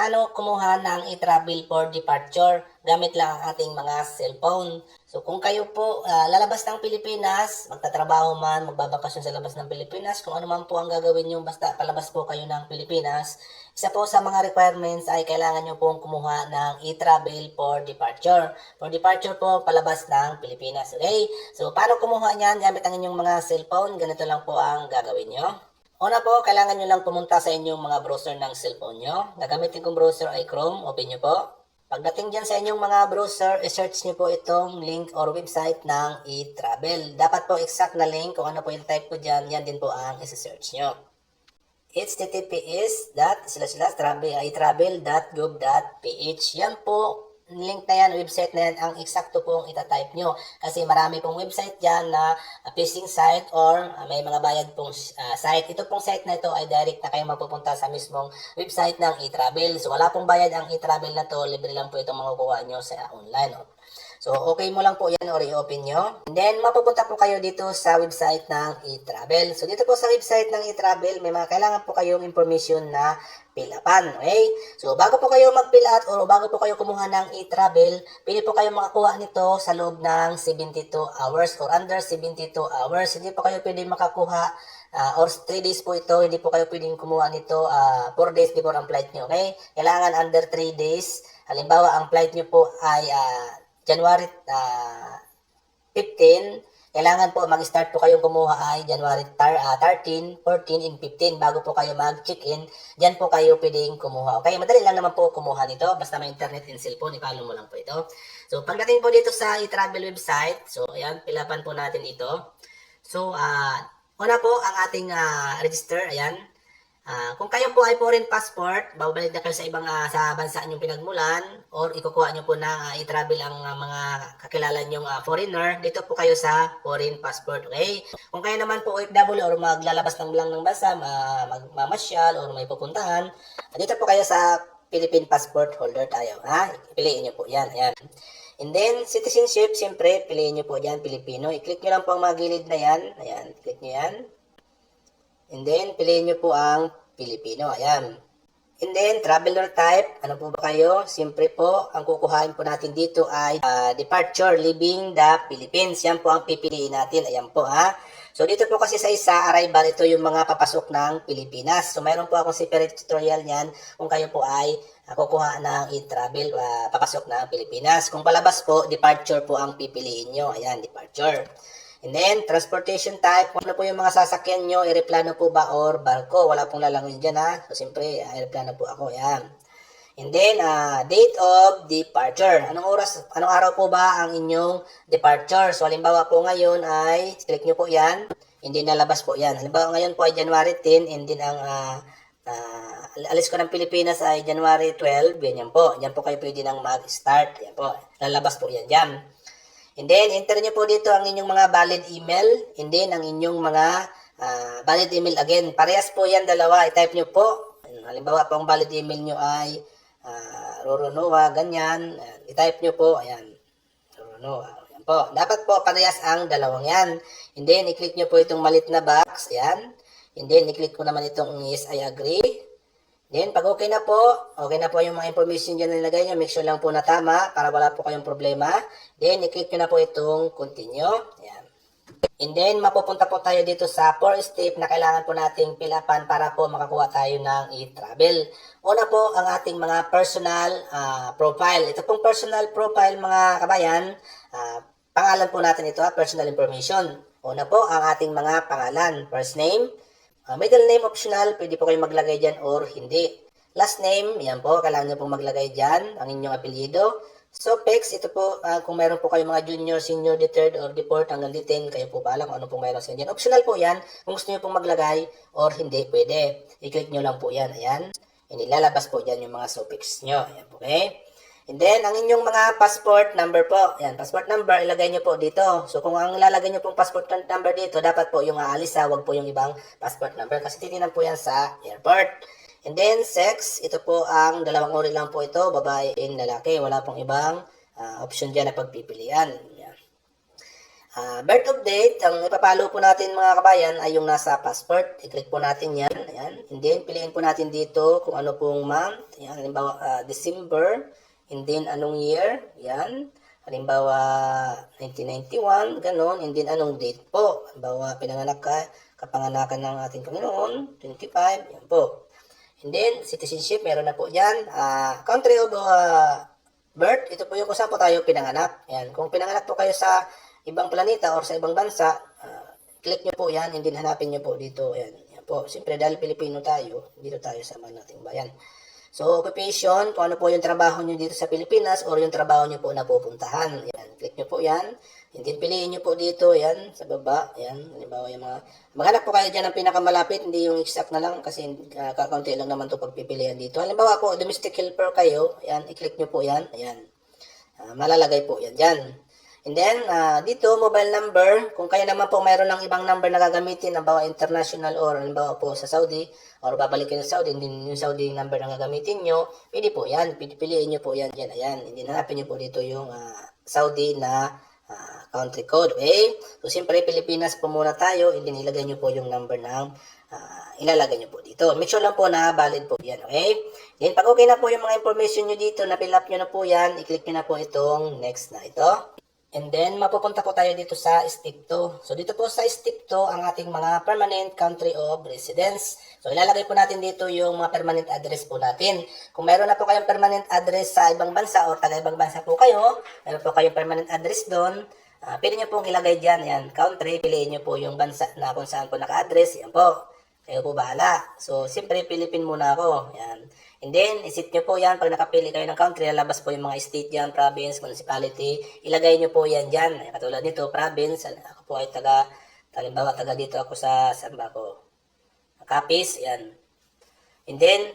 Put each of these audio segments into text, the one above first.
paano kumuha ng e-travel for departure gamit lang ang ating mga cellphone. So kung kayo po lalabas ng Pilipinas, magtatrabaho man, magbabakasyon sa labas ng Pilipinas, kung ano man po ang gagawin nyo basta palabas po kayo ng Pilipinas, isa po sa mga requirements ay kailangan nyo pong kumuha ng e-travel for departure. For departure po, palabas ng Pilipinas. Okay? So paano kumuha niyan gamit ang inyong mga cellphone? Ganito lang po ang gagawin nyo. Una po, kailangan nyo lang pumunta sa inyong mga browser ng cellphone nyo. Gagamitin kong browser ay Chrome. Open nyo po. Pagdating dyan sa inyong mga browser, i-search nyo po itong link or website ng e-travel. Dapat po exact na link kung ano po yung type ko dyan, yan din po ang isi-search nyo. https://travel.gov.ph. Yan po, link na yan, website na yan, ang eksakto pong itatype nyo. Kasi marami pong website dyan na phishing site or may mga bayad pong site. Ito pong site na ito ay direct na kayo mapupunta sa mismong website ng e-travel. So wala pong bayad ang e-travel na to, libre lang po itong makukuha nyo sa online. So, okay mo lang po yan or i-open nyo. And then, mapupunta po kayo dito sa website ng e-travel. So, dito po sa website ng e-travel, may mga kailangan po kayong information na pilapan. Okay? So, bago po kayo mag-fill out or bago po kayo kumuha ng e-travel, pili po kayo makakuha nito sa loob ng 72 hours or under 72 hours. Hindi po kayo pwede makakuha or 3 days po ito. Hindi po kayo pwedeng kumuha nito 4 days before ang flight nyo. Okay? Kailangan under 3 days. Halimbawa, ang flight nyo po ay January 15, kailangan po mag-start po kayong kumuha ay January 13, 14, and 15 bago po kayo mag-check-in. Diyan po kayo pwedeng kumuha. Okay, madali lang naman po kumuha nito. Basta may internet and cellphone, i-follow mo lang po ito. So, pagdating po dito sa e-travel website, so, ayan, pilapan po natin ito. So, una po ang ating register, ayan. Kung kayo po ay foreign passport, babalik na kayo sa ibang sa bansa ninyong pinagmulan or ikukuha nyo po na i-travel ang mga kakilala nyong foreigner, dito po kayo sa foreign passport, okay? Kung kayo naman po OFW or maglalabas lang ng bansa, magmamasyal or may pupuntahan, dito po kayo sa Philippine passport holder tayo, ha? Piliin nyo po yan, ayan. And then, citizenship, siyempre, piliin nyo po dyan, Pilipino. I-click nyo lang po ang mga gilid na yan, ayan, click nyo yan. And then, piliin nyo po ang Pilipino. Ayan. And then, traveler type. Ano po ba kayo? Siyempre po, ang kukuhain po natin dito ay departure, leaving the Philippines. Yan po ang pipiliin natin. Ayan po ha. So, dito po kasi sa isa, arrival, ito yung mga papasok ng Pilipinas. So, mayroon po akong separate tutorial niyan kung kayo po ay kukuha ng e-travel, papasok ng Pilipinas. Kung palabas po, departure po ang pipiliin nyo. Ayan, departure. And then, transportation type, kung ano po yung mga sasakyan nyo, aeroplano po ba or barko? Wala pong lalangoy dyan ha. So, siyempre, aeroplano po ako. Yan. And then, date of departure. Anong araw po ba ang inyong departure? So, halimbawa po ngayon ay, click nyo po yan. Hindi nalabas po yan. Halimbawa ngayon po ay January 10, and then ang alis ko ng Pilipinas ay January 12. Yan po. Yan po kayo pwede nang mag-start. Yan po. Lalabas po yan dyan. And then, enter nyo po dito ang inyong mga valid email. And then, ang inyong mga valid email again. Parehas po yan dalawa. I-type nyo po. Halimbawa po ang valid email nyo ay Roronoa, ganyan. I-type nyo po. Ayan. Roronoa. Ayan po. Dapat po parehas ang dalawang yan. And then, i-click nyo po itong malit na box. Ayan. And then, i-click ko naman itong yes, I agree. Then, pag okay na po yung mga information dyan na nilagay nyo, make sure lang po na tama para wala po kayong problema. Then, i-click nyo na po itong continue. Ayan. And then, mapupunta po tayo dito sa 4 step na kailangan po nating pilapan para po makakuha tayo ng e-travel. Una po, ang ating mga personal profile. Ito pong personal profile, mga kabayan, pangalan po natin ito, personal information. Una po, ang ating mga pangalan. First name. Middle name optional, pwede po kayong maglagay dyan or hindi. Last name, yan po, kailangan nyo pong maglagay dyan, ang inyong apelyido. Suffix, ito po, kung meron po kayong mga junior, senior, third, or deport, hanggang D10, kayo po pala kung ano pong meron sa inyo. Optional po yan, kung gusto nyo pong maglagay or hindi, pwede. I-click nyo lang po yan, ayan. Inilalabas po dyan yung mga suffix nyo, ayan po, okay? And then, ang inyong mga passport number po. Yan, passport number, ilagay nyo po dito. So, kung ang ilalagay nyo pong passport number dito, dapat po yung aalis ha, wag po yung ibang passport number. Kasi titinan po yan sa airport. And then, sex, ito po ang dalawang uri lang po ito, babae and lalaki. Wala pong ibang option dyan na pagpipilian. Yan. Birth of date, ang ipapalo po natin mga kabayan ay yung nasa passport. I-click po natin yan. Ayan. And then, piliin po natin dito kung ano pong month. Ayan. Halimbawa, December. And then, anong year. Ayan. Halimbawa, 1991. Ganon. And then, anong date po. Halimbawa, pinanganak ka, kapanganakan ng ating Panginoon. 25. Yan po. And then, citizenship, meron na po dyan. Country of birth, ito po yung kung saan po tayo pinanganak. Ayan. Kung pinanganak po kayo sa ibang planeta or sa ibang bansa, click nyo po yan, and then hanapin nyo po dito. Ayan. Yan po. Siyempre, dahil Pilipino tayo, dito tayo sa nating bayan. So, occupation, kung ano po yung trabaho nyo dito sa Pilipinas or yung trabaho nyo po na pupuntahan. Ayan. Click nyo po yan. And then, piliin nyo po dito, yan, sa baba. Ayan. Halimbawa, yung mga, maghanap po kayo dyan ng pinakamalapit, hindi yung exact na lang, kasi kakaunti lang naman ito pagpipilian dito. Halimbawa po, domestic helper kayo. Ayan, i-click nyo po yan. Ayan. Malalagay po yan dyan. And then, dito, mobile number, kung kayo naman po mayroon ng ibang number na gagamitin, halimbawa international or halimbawa po sa Saudi, or babalik kayo sa Saudi, and then yung Saudi number na gagamitin nyo, pwede po yan, piliin nyo po yan, yan, ayan. And then, hanapin nyo po dito yung Saudi na country code, okay? So, siyempre, Pilipinas po muna tayo, and then ilagay nyo po yung number ng ilalagay nyo po dito. Make sure lang po na valid po yan, okay? Then, pag okay na po yung mga information nyo dito, na-fill up nyo na po yan, i-click nyo na po itong next na ito. And then, mapupunta po tayo dito sa step 2. So, dito po sa step 2, ang ating mga permanent country of residence. So, ilalagay po natin dito yung mga permanent address po natin. Kung mayroon na po kayong permanent address sa ibang bansa o taga-ibang bansa po kayo, mayroon po kayong permanent address doon, pwede nyo pong ilagay dyan. Yan, country, piliin nyo po yung bansa na kung saan po naka-address. Yan po. Kayo po bahala. So, siyempre, Philippine muna ako. Yan. And then, isit nyo po yan. Pag nakapili kayo ng country, lalabas po yung mga state dyan, province, municipality. Ilagay nyo po yan dyan. Katulad nito, province. Ako po ay halimbawa, taga dito ako sa, saan ba ako? Capiz, yan. And then,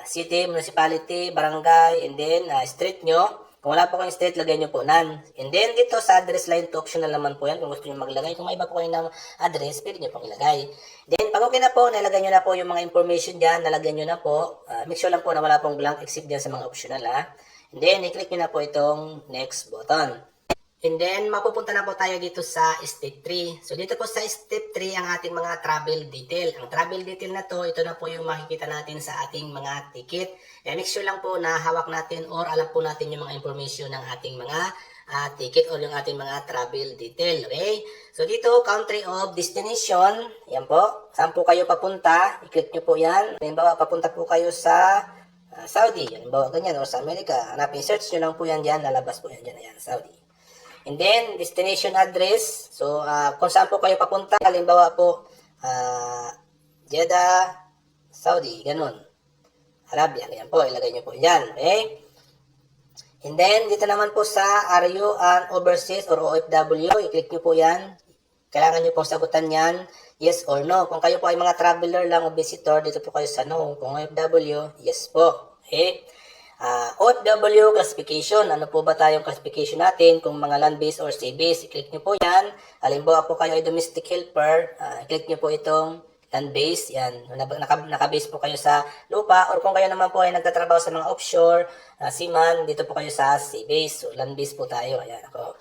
city, municipality, barangay, and then, street nyo. Kung wala po kayong street, lagay nyo po none. And then, dito sa address line to, optional naman po yan. Kung gusto nyo maglagay. Kung may iba po kayo ng address, pwede nyo pong ilagay. Then, pag okay na po, nalagay nyo na po yung mga information dyan, nalagyan nyo na po. Make sure lang po na wala pong blank except dyan sa mga optional, And then, i-click nyo na po itong next button. And then, mapupunta na po tayo dito sa step 3. So, dito po sa step 3, ang ating mga travel detail. Ang travel detail na to, ito na po yung makikita natin sa ating mga ticket. Kaya make sure lang po na hawak natin or alam po natin yung mga information ng ating mga ticket or yung ating mga travel detail. Okay? So, dito, country of destination. Yan po. Saan po kayo papunta? I-click nyo po yan. Halimbawa, papunta po kayo sa Saudi. Halimbawa, ganyan. O sa Amerika. Hanapin, search nyo lang po yan dyan. Lalabas po yan dyan. Ayan, Saudi. And then, destination address. So, kung saan po kayo papunta, halimbawa po, Jeddah, Saudi, ganun. Arabia, ganyan po, ilagay nyo po yan, okay? And then, dito naman po sa Are you an overseas or OFW, i-click nyo po yan. Kailangan nyo pong sagutan yan, yes or no. Kung kayo po ay mga traveler lang o visitor, dito po kayo sa no. Kung OFW, yes po, okay? OFW classification. Ano po ba tayong classification natin? Kung mga land-based or sea-based, i-click nyo po yan. Halimbawa po kayo ay domestic helper, i-click nyo po itong land-based. Yan. Naka-base po kayo sa lupa. Or kung kayo naman po ay nagtatrabaho sa mga offshore, seaman, dito po kayo sa sea-based. So, land-based po tayo. Ayan ako.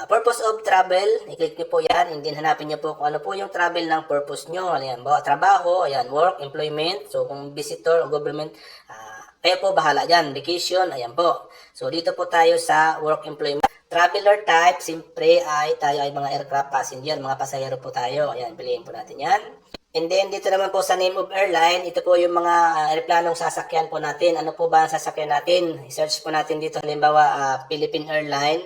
Purpose of travel, i-click nyo po yan. And then hanapin nyo po kung ano po yung travel ng purpose nyo. Ayan, trabaho, ayan, work, employment. So, kung visitor o government, kayo po bahala dyan. Vacation, ayan po. So, dito po tayo sa work employment. Traveler type, siyempre ay tayo ay mga aircraft passenger, mga pasahero po tayo. Ayan, piliin po natin yan. And then, dito naman po sa name of airline, ito po yung mga aeroplanong sasakyan po natin. Ano po ba ang sasakyan natin? I-search po natin dito, halimbawa, Philippine Airline.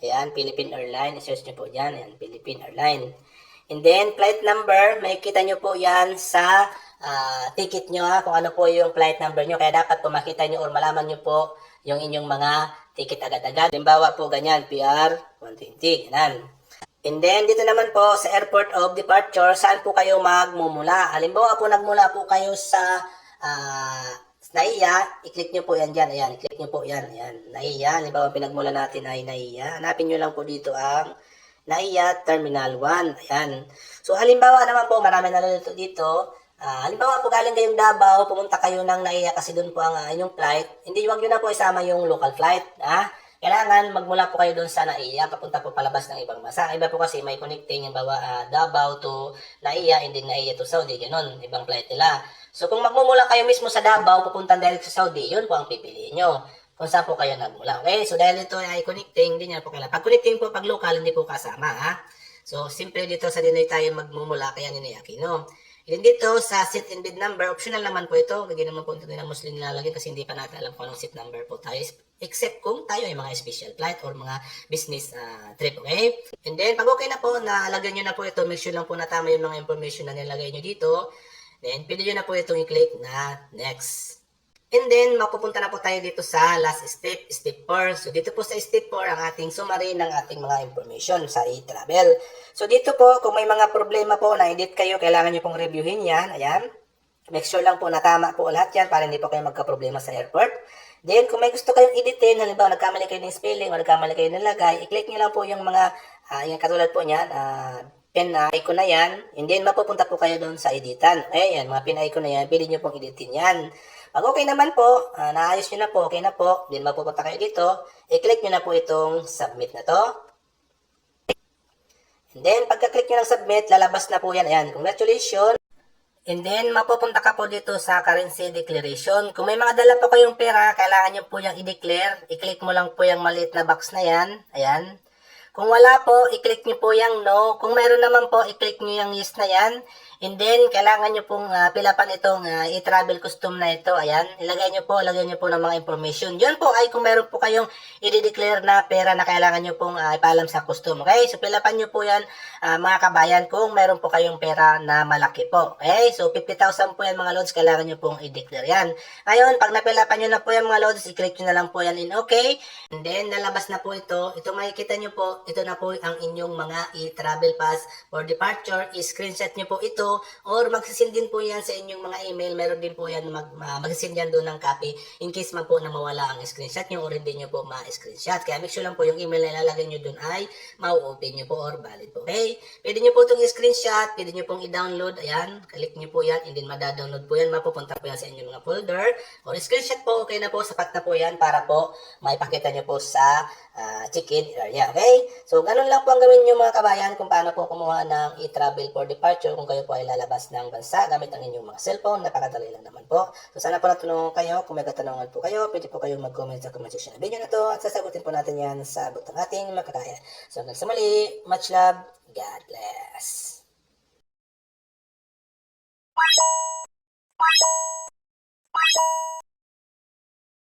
Ayan, Philippine Airline. I-search nyo po dyan. Ayan, Philippine Airline. And then, flight number, makikita nyo po yan sa ticket nyo, kung ano po yung flight number nyo. Kaya dapat po makita nyo or malaman nyo po yung inyong mga ticket agad-agad. Halimbawa po ganyan, PR 120. Yan. And then, dito naman po sa airport of departure, saan po kayo magmumula? Halimbawa po, nagmula po kayo sa Naiya, i-click nyo po yan dyan. Ayan, i-click nyo po yan. Ayan, Naiya. Halimbawa, pinagmula natin ay Naiya. Hanapin nyo lang po dito ang Naiya Terminal 1. Ayan. So, halimbawa naman po, marami na dito. Halimbawa po, galing kayong Davao, pumunta kayo ng Naiya kasi doon po ang inyong flight. Hindi, wag nyo na po isama yung local flight. kailangan magmula po kayo doon sa NAIA, papunta po palabas ng ibang bansa. Iba po kasi may connecting, yung bawa Davao to NAIA, and then NAIA to Saudi, ganun, ibang flight nila. So kung magmumula kayo mismo sa Davao, pupunta direct sa Saudi, yun po ang pipiliin nyo kung saan po kayo nagmula. Okay, so dahil ito ay connecting, hindi nyo po kailangan. Pag connecting po, pag local, hindi po kasama, ha? So, simple dito sa Dinoy tayo magmumula, kaya Ninoy Aquino. And dito sa seat and bid number, optional naman po ito. Gagawin naman po ito ng Muslim nilalagay kasi hindi pa natin alam kung anong seat number po tayo. Except kung tayo ay mga special flight or mga business trip, okay? And then, pag okay na po, nalagyan nyo na po ito, make sure lang po na tama yung mga information na nilagay nyo dito. Then, pwede nyo na po itong i-click na next. And then, mapupunta na po tayo dito sa last step, step 4. So, dito po sa step 4, ang ating summary ng ating mga information sa e-travel. So, dito po, kung may mga problema po na edit kayo, kailangan nyo pong reviewin yan. Ayan. Make sure lang po na tama po lahat yan para hindi po kayo magka-problema sa airport. Then, kung may gusto kayong editin, halimbawa, nagkamali kayo ng spelling o nagkamali kayo ng lagay, i-click nyo lang po yung mga, yung katulad po niyan, pin icon na yan, and then mapupunta po kayo doon sa editan. Ayan, mga pin icon na yan, pwede nyo pong editin yan. Pag okay naman po, naayos nyo na po, okay na po, then mapupunta kayo dito, i-click nyo na po itong submit na to. And then, pagka-click nyo ng submit, lalabas na po yan. Ayan, congratulations. And then, mapupunta ka po dito sa currency declaration. Kung may mga dala po kayong pera, kailangan nyo po yung i-declare. I-click mo lang po yung maliit na box na yan. Ayan. Kung wala po, i-click nyo po yung no. Kung mayroon naman po, i-click nyo yung yes na yan. And then, kailangan nyo pong pilapan itong e-travel custom na ito. Ayan, ilagay nyo po ng mga information. Yun po ay kung meron po kayong i-declare na pera na kailangan nyo pong ipaalam sa custom. Okay, so pilapan nyo po yan mga kabayan kung meron po kayong pera na malaki po. Okay, so 50,000 po yan mga loads, kailangan nyo pong i-declare yan. Ngayon, pag napilapan nyo na po yan mga loads, i-click nyo na lang po yan in okay. And then, lalabas na po ito. Ito makikita nyo po, ito na po ang inyong mga e-travel pass for departure. I-screenshot nyo po ito or magsisend din po yan sa inyong mga email. Meron din po yan magsisend yan doon ng copy in case man po na mawala ang screenshot nyo or hindi nyo po ma-screenshot. Kaya make sure lang po yung email na ilalagay nyo doon ay ma-open nyo po or valid po. Okay? Pwede nyo po itong screenshot, pwede nyo pong i-download. Ayan, click nyo po yan and then madadownload po yan. Mapupunta po yan sa inyong mga folder or screenshot po. Okay na po, sapat na po yan para po maipakita nyo po sa check-in area. Okay? So, ganun lang po ang gawin nyo mga kabayan kung paano po kumuha ng e-travel for departure kung kayo po ay lalabas ng bansa gamit ang inyong mga cellphone. Napakadali lang naman po. So, sana po natulungan kayo. Kung may katanungan po kayo, pwede po kayong mag-comment sa comment section ng video na to at sasagutin po natin yan sa abot ng ating makakaya. So, hanggang sa muli, much love, God bless.